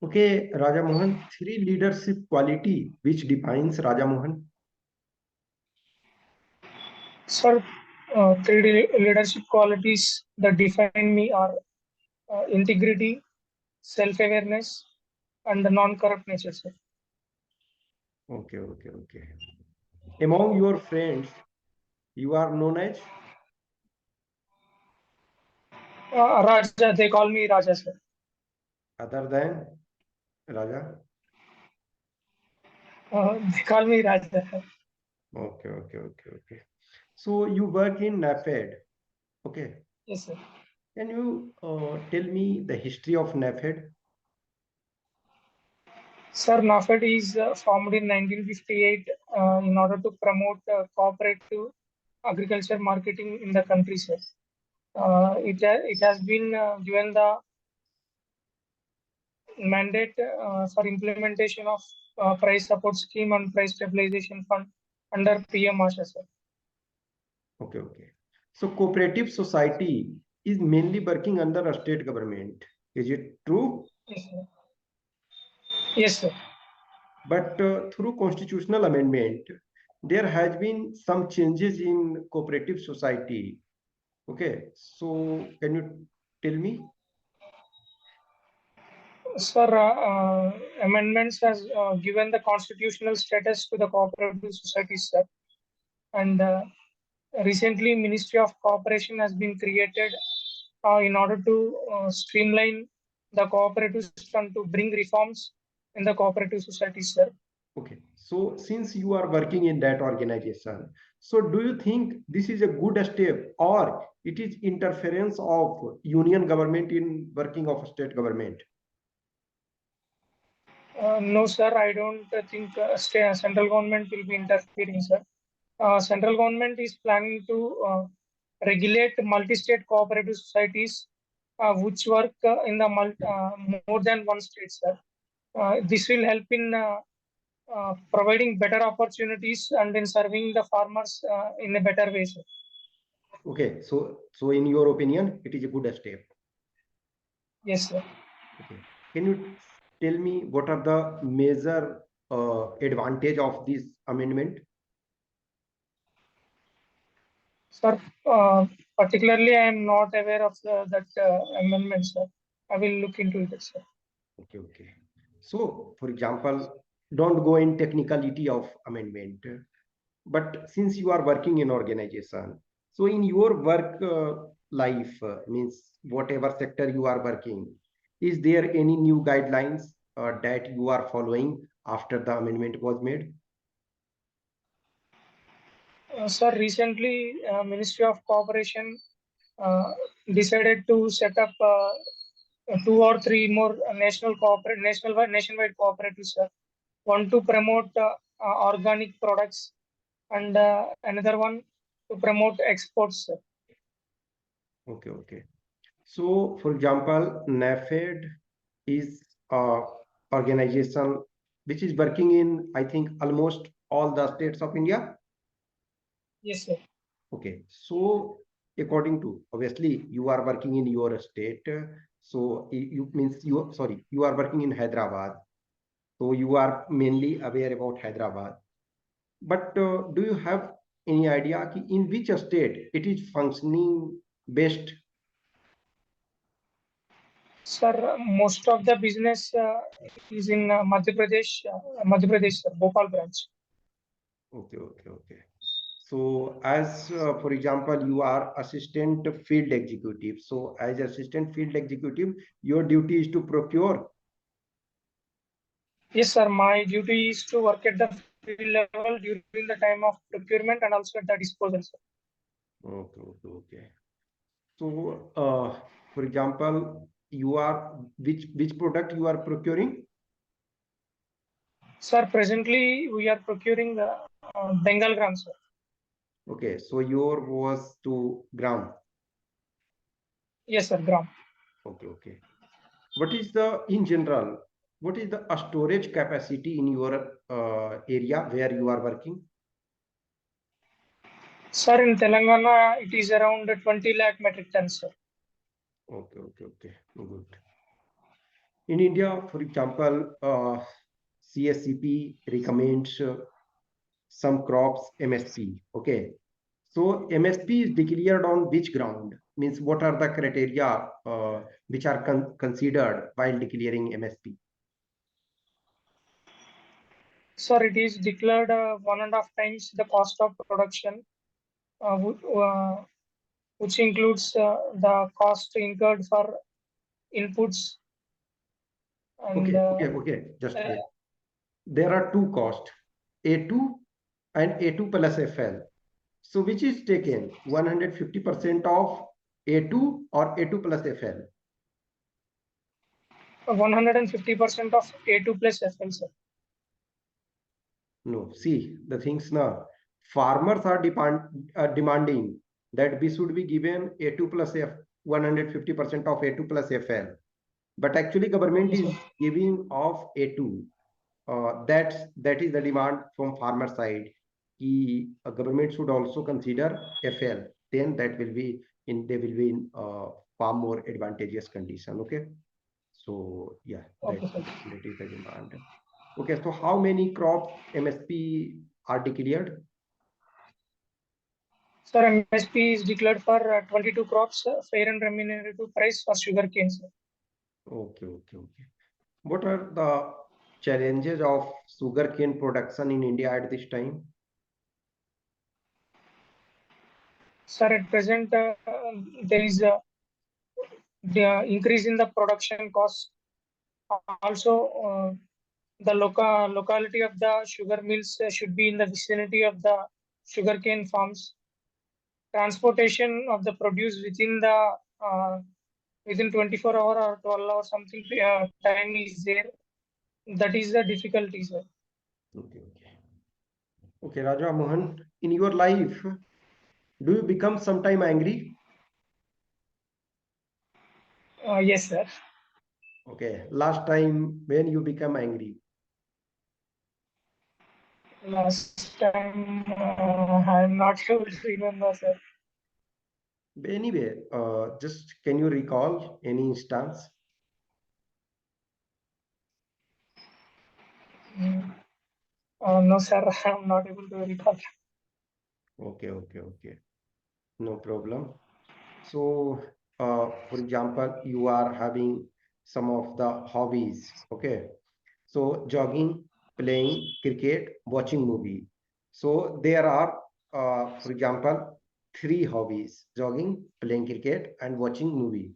Okay, Raja Mohan, three leadership quality which defines Raja Mohan. Sir, three leadership qualities that define me are integrity, self-awareness, and the non-corrupt nature, sir. Okay, okay, okay. Among your friends, you are known as Raja, they call me Raja, sir. other than Raja. They call me Raja. Okay, okay, okay, okay. So you work in NAFED. Okay. Yes, sir. Can you tell me the history of NAFED? Sir, NAFED is formed in 1958 in order to promote cooperative agriculture marketing in the country, sir. It has been given the mandate for implementation of price support scheme and price stabilization fund under PM Asha, sir. Okay, okay. So cooperative society is mainly working under a state government. Is it true? Yes, sir. Yes, sir. But through constitutional amendment, there has been some changes in cooperative society. Okay, so can you tell me? Sir, amendments has given the constitutional status to the cooperative societies, sir. And recently, Ministry of Cooperation has been created in order to streamline the cooperative system to bring reforms in the cooperative societies, sir. Okay, so since you are working in that organization, so do you think this is a good step or it is interference of union government in working of state government? No, sir, I don't think central government will be interfering, sir. Central government is planning to regulate multi-state cooperative societies which work in the more than one state, sir. This will help in providing better opportunities and in serving the farmers in a better way, sir. Okay, so in your opinion, it is a good step. Yes, sir. Okay, can you tell me what are the major advantage of this amendment? Sir, particularly, I am not aware of that amendment, sir. I will look into it, sir. Okay, okay. So, for example, don't go in technicality of amendment, but since you are working in organization, so in your work life, means whatever sector you are working, is there any new guidelines that you are following after the amendment was made? Sir, recently, Ministry of Cooperation uh, decided to set up two or three more nationwide cooperatives, sir. One to promote organic products, and another one to promote exports, sir. Okay, okay. So, for example, NAFED is a organization which is working in, I think, almost all the states of India. Yes, sir. Okay, so according to, obviously you are working in your state, so you means you, sorry, you are working in Hyderabad, so you are mainly aware about Hyderabad. But do you have any idea in which state it is functioning best? Sir, most of the business is in Madhya Pradesh, sir, Bhopal branch. Okay, okay, okay. So as for example, you are assistant field executive. So as assistant field executive, your duty is to procure. Yes, sir. My duty is to work at the field level during the time of procurement and also at the disposal, sir. Okay, okay, okay. So, for example, you are which product you are procuring? Sir, presently we are procuring the Bengal gram, sir. Okay, so your was to gram. Yes, sir, gram. Okay, okay. What is the in general? What is the storage capacity in your area where you are working? Sir, in Telangana, it is around 20 lakh metric tons, sir. Okay, okay, okay. Good. In India, for example, CSCP recommends some crops MSP. Okay. So MSP is declared on which ground? Means what are the criteria which are considered while declaring MSP? Sir, it is declared 1.5 times the cost of production, uh, wh- uh, which includes the cost incurred for inputs and Okay. Just wait. There are two costs, A2 and A2 plus FL. So which is taken 150% of A2 or A2 plus FL? 150% of A2 plus FL, sir. No, see the things now. Farmers are demanding that we should be given A2 plus F 150% of A2 plus FL. But actually government Okay, is sir. giving off A2. That is the demand from farmer side. Government should also consider FL. Then that will be in they will be in far more advantageous condition. Okay. So yeah, Okay, sir. that is the demand. Okay, so how many crops MSP are declared? Sir, MSP is declared for 22 crops, fair and remunerative price for sugarcane, sir. Okay. What are the challenges of sugarcane production in India at this time? Sir, at present, there is the increase in the production cost. Also, the locality of the sugar mills should be in the vicinity of the sugarcane farms. Transportation of the produce within 24 hour or 12 hour something time is there. That is the difficulty, sir. Okay. Okay, Raja Mohan, in your life, do you become sometime angry? Yes, sir. Okay, last time when you become angry? Last time, I'm not able to remember, sir. Anyway, just can you recall any instance? Mm. No, sir, I'm not able to recall. Okay. No problem. So, for example, you are having some of the hobbies. Okay. So, jogging, playing cricket, watching movie. So, there are, for example, three hobbies: jogging, playing cricket, and watching movie.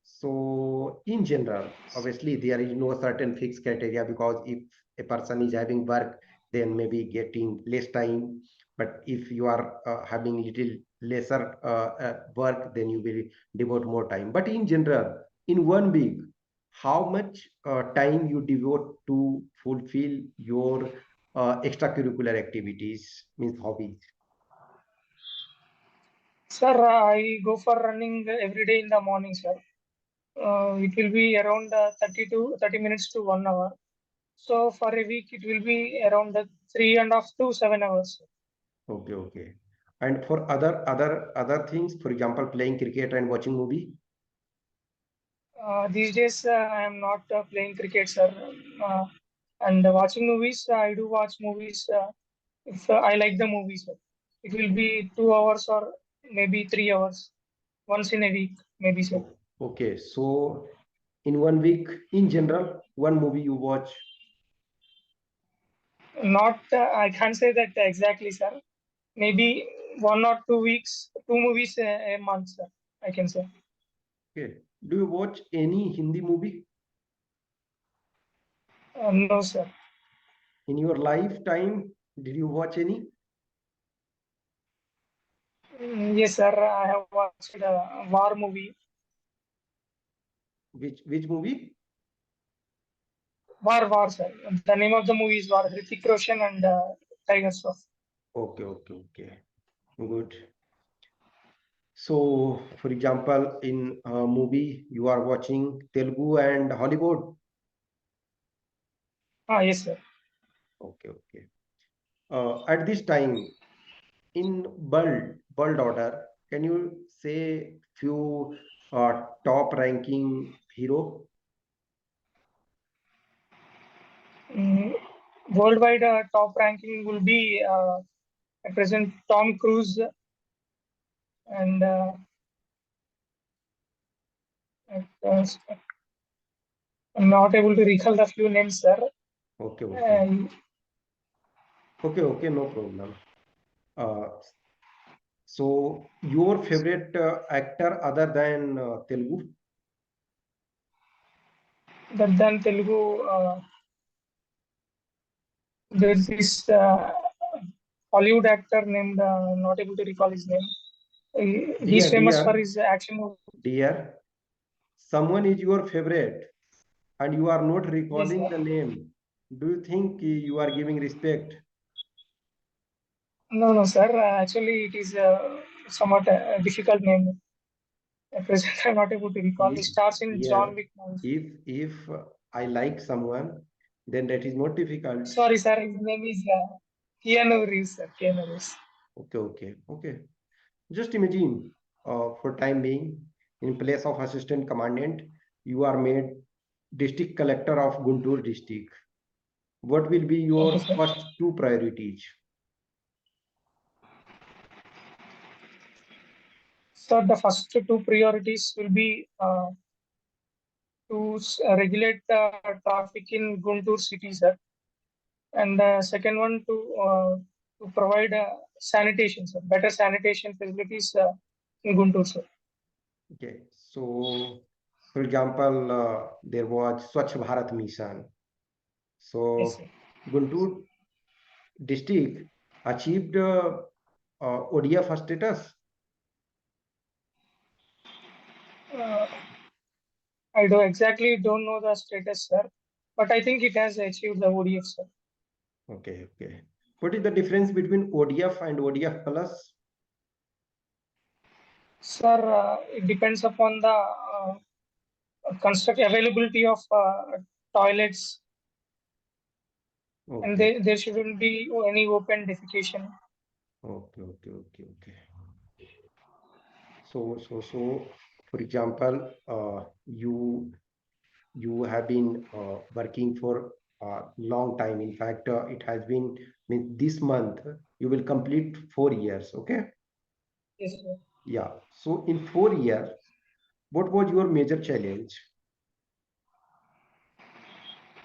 So in general, obviously there is no certain fixed criteria because if a person is having work, then maybe getting less time. But if you are having little lesser work, then you will devote more time. But in general, in 1 week, how much time you devote to fulfill your extracurricular activities, means hobbies? Sir, I go for running every day in the morning, sir. It will be around 30 minutes to 1 hour. So for a week, it will be around 3.5 to 7 hours. Okay. And for other things, for example, playing cricket and watching movie. These days, I am not playing cricket, sir. Uh, and watching movies, I do watch movies if I like the movies, sir. It will be 2 hours or maybe 3 hours once in a week, maybe, sir. Okay, so in 1 week, in general, one movie you watch. Not, I can't say that exactly, sir. Maybe 1 or 2 weeks, two movies a month, sir. I can say. Okay, do you watch any Hindi movie No, sir. in your lifetime? Did you watch any? Yes, sir. I have watched a war movie. Which movie? War, sir. The name of the movie is War. Hrithik Roshan and Tiger Shroff. Okay. Good. So, for example, in a movie you are watching Telugu and Hollywood. Yes, sir. Okay. At this time, in world order, can you say few top ranking hero? Mm, Worldwide top ranking will be at present Tom Cruise and uh, I'm not able to recall the few names, sir. Okay, okay. And Okay, okay, no problem. Uh, so your favorite actor other than Telugu? that than Telugu, there's this Hollywood actor named, not able to recall his name. He's Dear, famous for dear, his action movies. dear, someone is your favorite and you are not Yes, recalling sir. the name. Do you think you are giving respect? No, no, sir. Actually, it is somewhat a difficult name. At present, I'm not able to recall. He If stars in John here, Wick movies. if I like someone, then that is not difficult. Sorry, sir. His name is Keanu Reeves, sir. Keanu Reeves. Okay, okay, okay. Just imagine, for time being, in place of assistant commandant, you are made district collector of Guntur district. What will be Okay, your sir. first two priorities? So the first two priorities will be to regulate traffic in Guntur city, sir, and the second one to provide sanitation, sir, better sanitation facilities in Guntur, sir. Okay, so for example, there was Swachh Bharat mission. Yes, So sir. Guntur district achieved ODF status. Uh, I do exactly don't know the status, sir, but I think it has achieved the ODF, sir. Okay, okay. What is the difference between ODF and ODF plus? Sir, it depends upon the construct availability of toilets, and Okay, there shouldn't be any open defecation. okay, okay, okay, okay. So, for example, you have been working for a long time. In fact, it has been this month you will complete 4 years. Okay, Yes, sir. yeah. So in 4 years, what was your major challenge?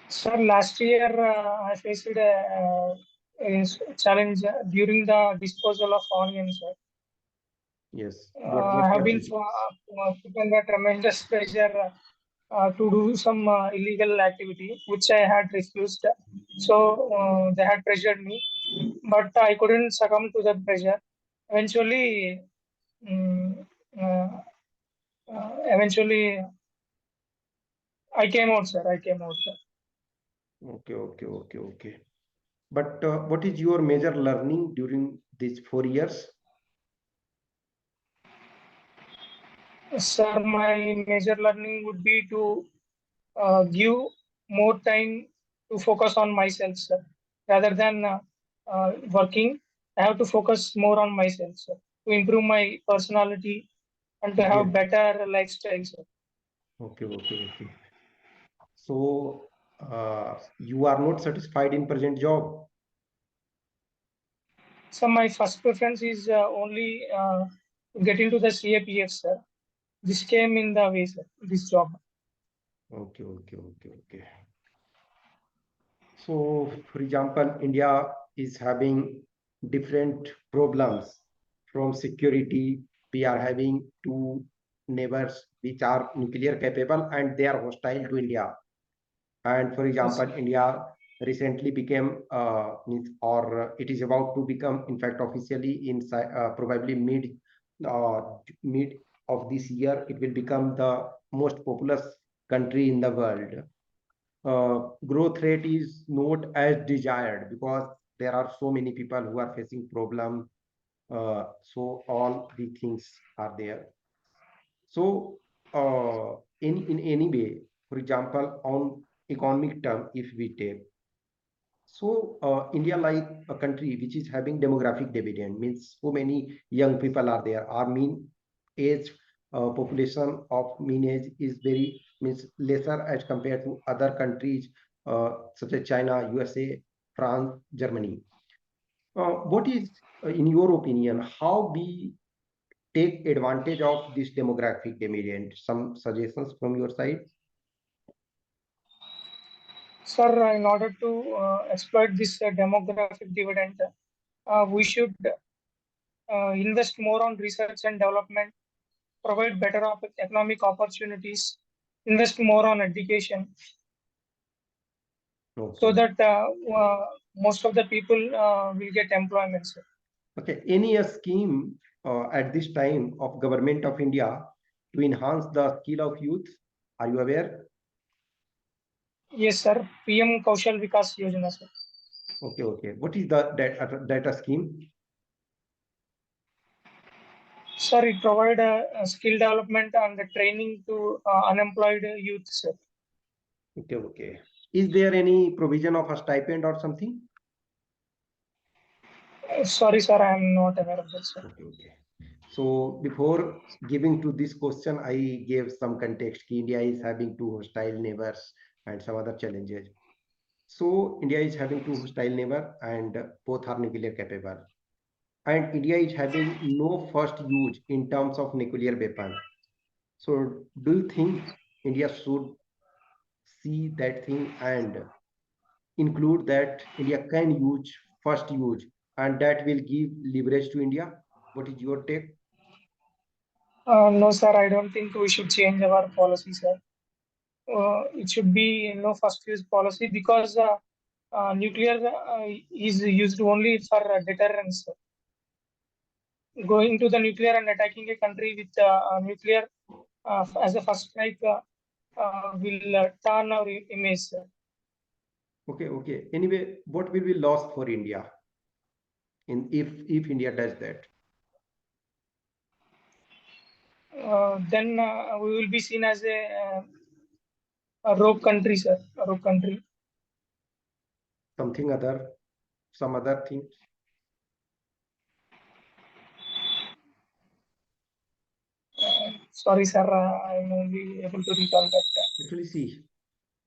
Sir, last year I faced a challenge during the disposal of onions. Sir. Yes. What I have been challenge? put under tremendous pressure to do some illegal activity, which I had refused. So they had pressured me, but I couldn't succumb to the pressure. Eventually, mm, uh, eventually, I came out, sir. I came out. Sir. Okay, okay, okay, okay. But what is your major learning during these 4 years? Sir, my major learning would be to give more time to focus on myself, sir. Rather than working, I have to focus more on myself, sir, to improve my personality and to have Yes. better lifestyle, sir. Okay, okay, okay. So you are not satisfied in present job. So my first preference is only to get into the CAPF, sir. This came in the way, sir, this job. Okay, okay, okay, okay. So, for example, India is having different problems from security. We are having two neighbors which are nuclear capable and they are hostile to India. And for Yes, example, sir. India recently became, or it is about to become, in fact, officially in probably uh, mid of this year, it will become the most populous country in the world. Growth rate is not as desired because there are so many people who are facing problem. So all the things are there. So in any way, for example, on economic term, if we take, so India, like a country which is having demographic dividend, means so many young people are there. Our mean age population of mean age is very means lesser as compared to other countries such as China, USA, France, Germany. What is, in your opinion, how we take advantage of this demographic dividend? Some suggestions from your side? Sir, in order to exploit this demographic dividend, we should invest more on research and development, provide better economic opportunities, invest more on education, so Okay. that most of the people will get employment, sir. Okay. Any scheme at this time of Government of India to enhance the skill of youth? Are you aware? Yes, sir. PM Kaushal Vikas Yojana, sir. Okay. Okay. What is the data scheme? Sir, it provide skill development and training to unemployed youth, sir. Okay. Okay. Is there any provision of a stipend or something? Sorry, sir, I am not aware of that, sir. Okay. Okay. So before giving to this question, I gave some context. India is having two hostile neighbors and some other challenges. So India is having two hostile neighbors and both are nuclear capable. And India is having no first use in terms of nuclear weapon. So do you think India should see that thing and include that India can use first use and that will give leverage to India? What is your take? No, sir, I don't think we should change our policy, sir. It should be first use policy, because nuclear is used only for deterrence. Going to the nuclear and attacking a country with nuclear as a first strike will turn our image, sir. Okay, okay. Anyway, what will be lost for India in if India does that? Then we will be seen as a rogue country, sir. A rogue country. Something other, some other things. Sorry, sir, I'm only able to recall that. Actually, see,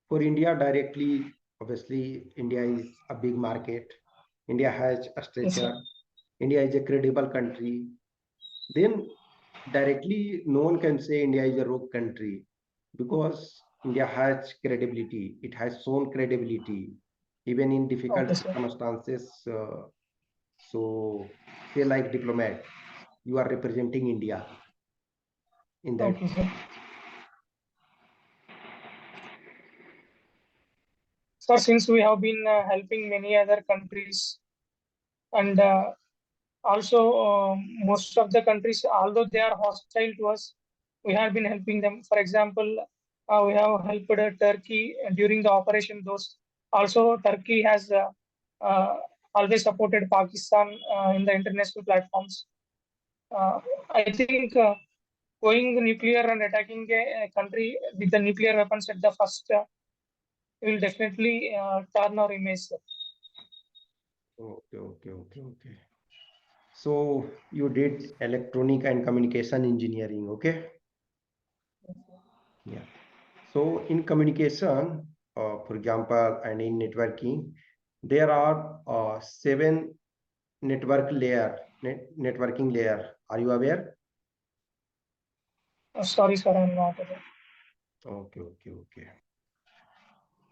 for India directly, obviously, India is a big market. India has a Yes, sir. stature. India is a credible country. Then directly, no one can say India is a rogue country because India has credibility. It has shown credibility even in difficult Okay, sir. circumstances. So, say like diplomat, you are representing India in that. Okay, sir. Sir, since we have been helping many other countries, and also most of the countries, although they are hostile to us, we have been helping them. For example, we have helped Turkey during the operation those. Also, Turkey has always supported Pakistan in the international platforms. I think going nuclear and attacking a country with the nuclear weapons at the first will definitely turn our image, sir. Okay, okay, okay, okay. So you did electronic and communication engineering, okay? Yeah. So in communication, for example, and in networking, there are seven networking layer. Are you aware? Sorry, sir, I'm not aware. Okay, okay, okay.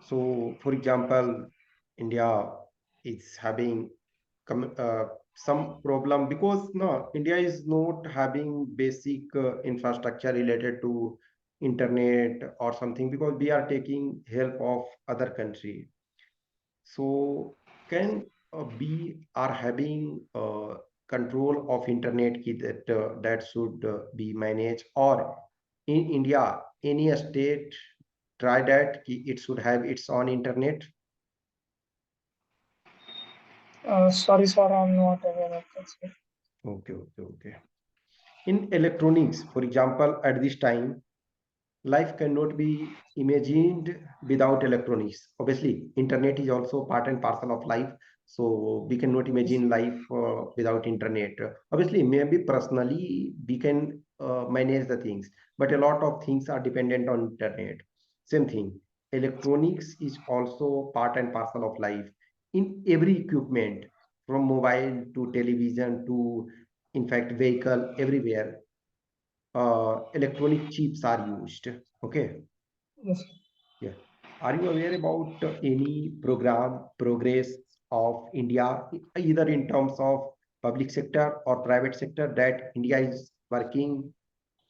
So, for example, India is having some problem because no, India is not having basic infrastructure related to internet or something because we are taking help of other country. So, can we are having control of internet key that that should be managed or in India, any state try that it should have its own internet. Sorry, sir, I'm not aware of that, sir. Okay, okay, okay. In electronics, for example, at this time, life cannot be imagined without electronics. Obviously, internet is also part and parcel of life. So we cannot Yes. imagine life without internet. Obviously, maybe personally we can manage the things, but a lot of things are dependent on internet. Same thing. electronics is also part and parcel of life in every equipment, from mobile to television to, in fact, vehicle, everywhere. Electronic chips are used. Okay. Yes, sir. Yeah. Are you aware about any program progress of India, either in terms of public sector or private sector, that India is working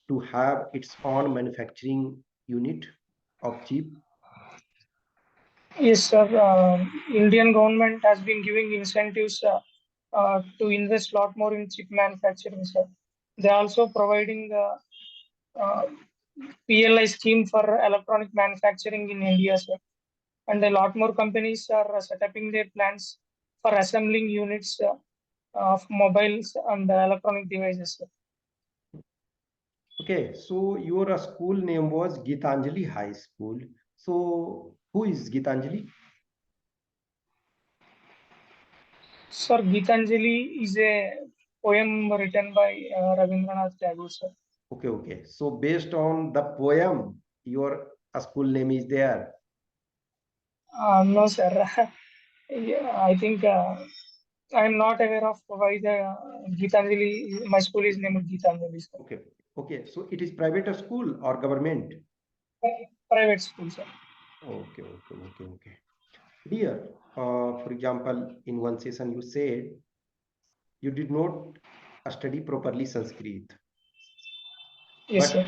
to have its own manufacturing unit of chip? Yes, sir. Indian government has been giving incentives to invest a lot more in chip manufacturing, sir. They are also providing uh, PLI scheme for electronic manufacturing in India, sir. And a lot more companies are setting their plans for assembling units of mobiles and electronic devices, sir. Okay, so your school name was Gitanjali High School. So who is Gitanjali? Sir, Gitanjali is a poem written by Rabindranath Tagore, sir. Okay, okay. So based on the poem, your school name is there. No, sir. Yeah, I think I'm not aware of why the Gitanjali, my school is named Gitanjali, sir. Okay, okay. So it is private school or government? Private school, sir. Okay, okay, okay, okay. Dear, for example, in one session you said you did not study properly Sanskrit, Yes, sir.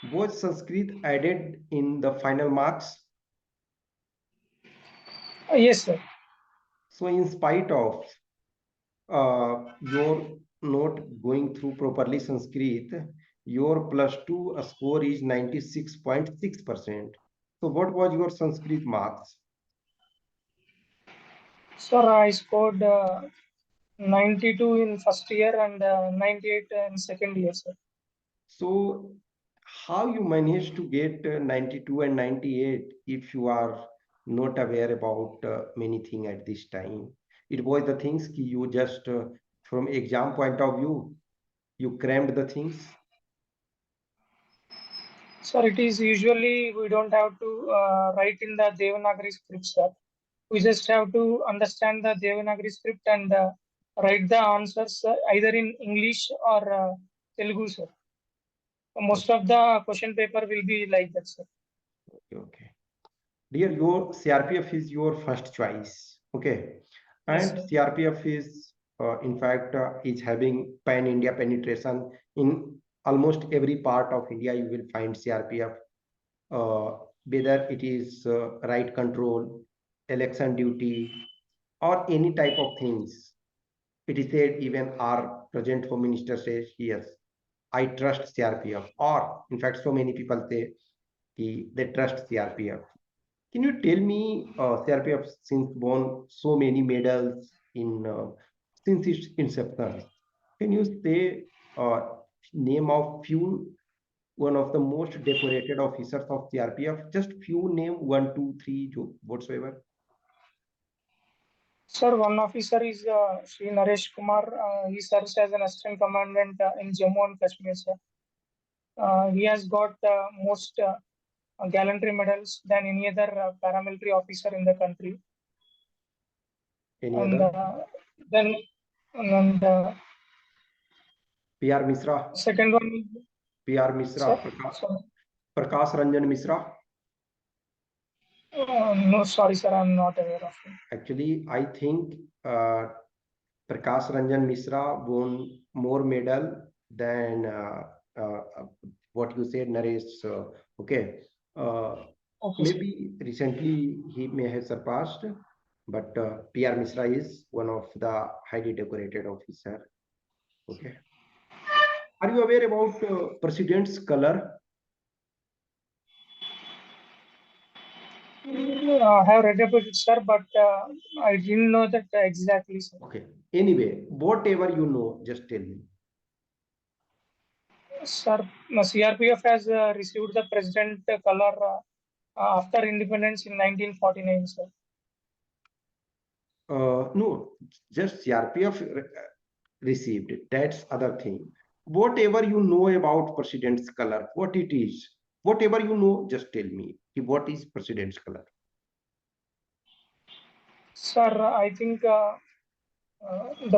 but was Sanskrit added in the final marks? Yes, sir. So in spite of your not going through properly Sanskrit, your plus two score is 96.6%. So what was your Sanskrit marks? Sir, I scored 92 in first year and 98 in second year, sir. So how you managed to get 92 and 98 if you are not aware about many things at this time? It was the things ki you just from exam point of view, you crammed the things. Sir, it is usually we don't have to write in the Devanagari script, sir. We just have to understand the Devanagari script and write the answers either in English or Telugu, sir. Most of the question paper will be like that, sir. Okay, okay. Dear, your CRPF is your first choice. Okay. Yes, And sir. CRPF is, in fact, is having pan-India penetration in almost every part of India. You will find CRPF, whether it is right control, election duty, or any type of things. It is said even our present Home Minister says, yes, I trust CRPF. Or, in fact, so many people say they trust CRPF. Can you tell me, CRPF since won so many medals in since its inception? Can you say name of few one of the most decorated officers of CRPF? Just few name, one, two, three, whatsoever. Sir, one officer is Sri Naresh Kumar. He serves as an assistant commandant in Jammu and Kashmir, sir. He has got most gallantry medals than any other paramilitary officer in the country. Any And other? then, and PR Misra, second one, PR Misra, sir. Sorry. Prakash Ranjan Misra. No, sorry, sir, I'm not aware of it. Actually, I think Prakash Ranjan Misra won more medal than what you said, Naresh. Okay. Uh, Okay, sir. Maybe recently he may have surpassed, but PR Misra is one of the highly decorated officer. Okay. Are you aware about president's color? I have read about it, sir, but I didn't know that exactly, sir. Okay. Anyway, whatever you know, just tell me. Sir, CRPF has received the President color after independence in 1949, sir. No, just CRPF received. That's other thing. Whatever you know about president's color, what it is, whatever you know, just tell me. What is president's color? Sir, I think the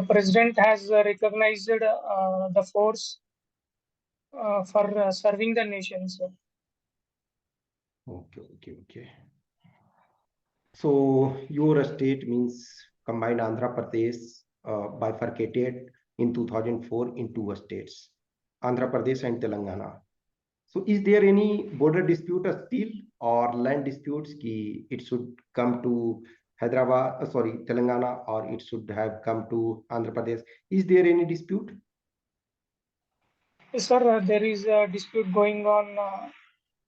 president has recognized the force for serving the nation, sir. Okay. So your state means combined Andhra Pradesh bifurcated in 2004 in two states, Andhra Pradesh and Telangana. So is there any border dispute still or land disputes ki it should come to Hyderabad, Telangana, or it should have come to Andhra Pradesh? Is there any dispute? Yes, sir, there is a dispute going on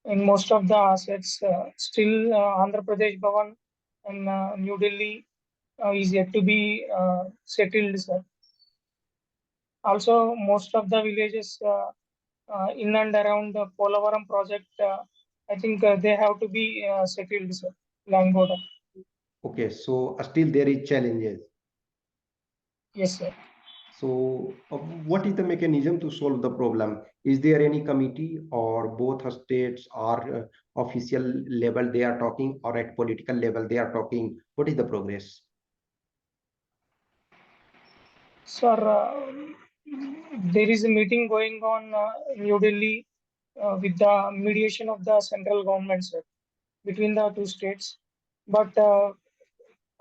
in most of the assets. Still, Andhra Pradesh Bhavan and New Delhi is yet to be settled, sir. Also, most of the villages in and around the Polavaram project, I think they have to be settled, sir, land border. Okay, so still there is challenges. Yes, sir. So, what is the mechanism to solve the problem? Is there any committee or both states or official level they are talking or at political level they are talking? What is the progress? Sir, there is a meeting going on in New Delhi with the mediation of the central government, sir, between the two states. But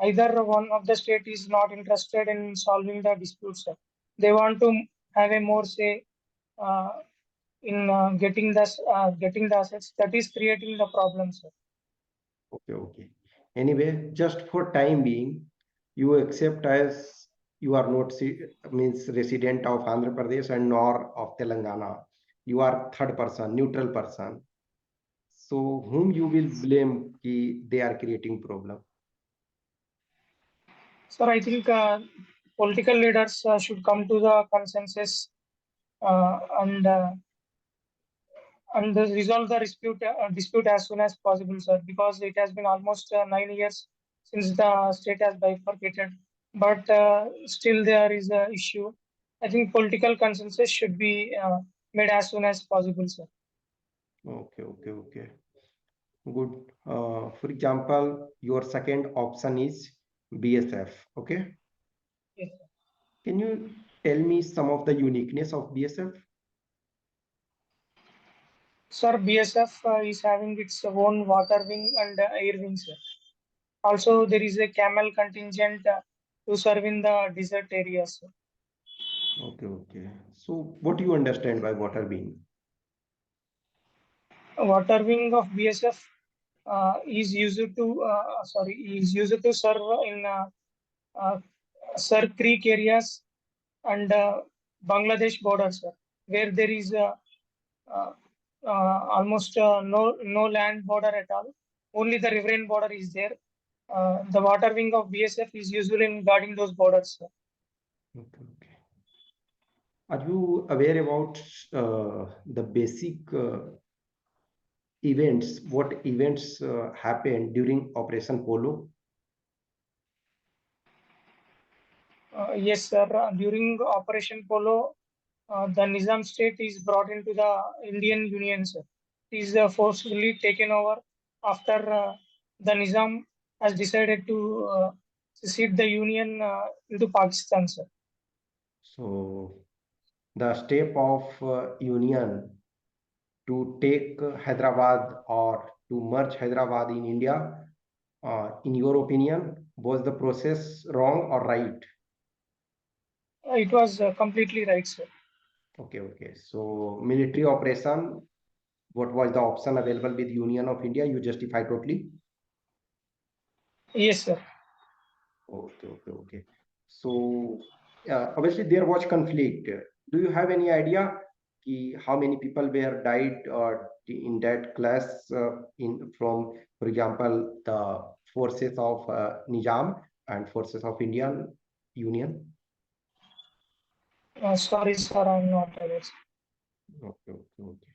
either one of the state is not interested in solving the dispute, sir. They want to have a more say uh, in getting the assets. That is creating the problem, sir. Okay. Anyway, just for time being, you accept as you are not means resident of Andhra Pradesh and nor of Telangana. You are third person, neutral person. So whom you will blame ki they are creating problem? Sir, I think political leaders should come to the consensus uh, and uh, and resolve the dispute as soon as possible, sir, because it has been almost 9 years since the state has bifurcated, but still there is a issue. I think political consensus should be made as soon as possible, sir. Okay. Good. For example, your second option is BSF. Okay. Yes. Can you tell me some of the uniqueness of BSF? Sir, BSF is having its own water wing and air wing, sir. Also, there is a camel contingent to serve in the desert areas, sir. Okay. So what do you understand by water being? Water wing of BSF is used to serve in uh, Sir Creek areas and Bangladesh borders, sir, where there is uh, almost no land border at all. Only the riverine border is there. The water wing of BSF is usually in guarding those borders, sir. Okay. Are you aware about the basic events? What events happened during Operation Polo? Yes, sir. During Operation Polo, the Nizam state is brought into the Indian Union, sir. It is forcefully taken over after the Nizam has decided to secede the Union into Pakistan, sir. So the step of Union to take Hyderabad or to merge Hyderabad in India, in your opinion, was the process wrong or right? It was completely right, sir. Okay. So military operation, what was the option available with Union of India? You justify totally. Yes, sir. Okay. So obviously there was conflict. Do you have any idea how many people were died in that class in from, for example, the forces of Nizam and forces of Indian Union? Sorry, sir, I'm not aware, sir. Okay.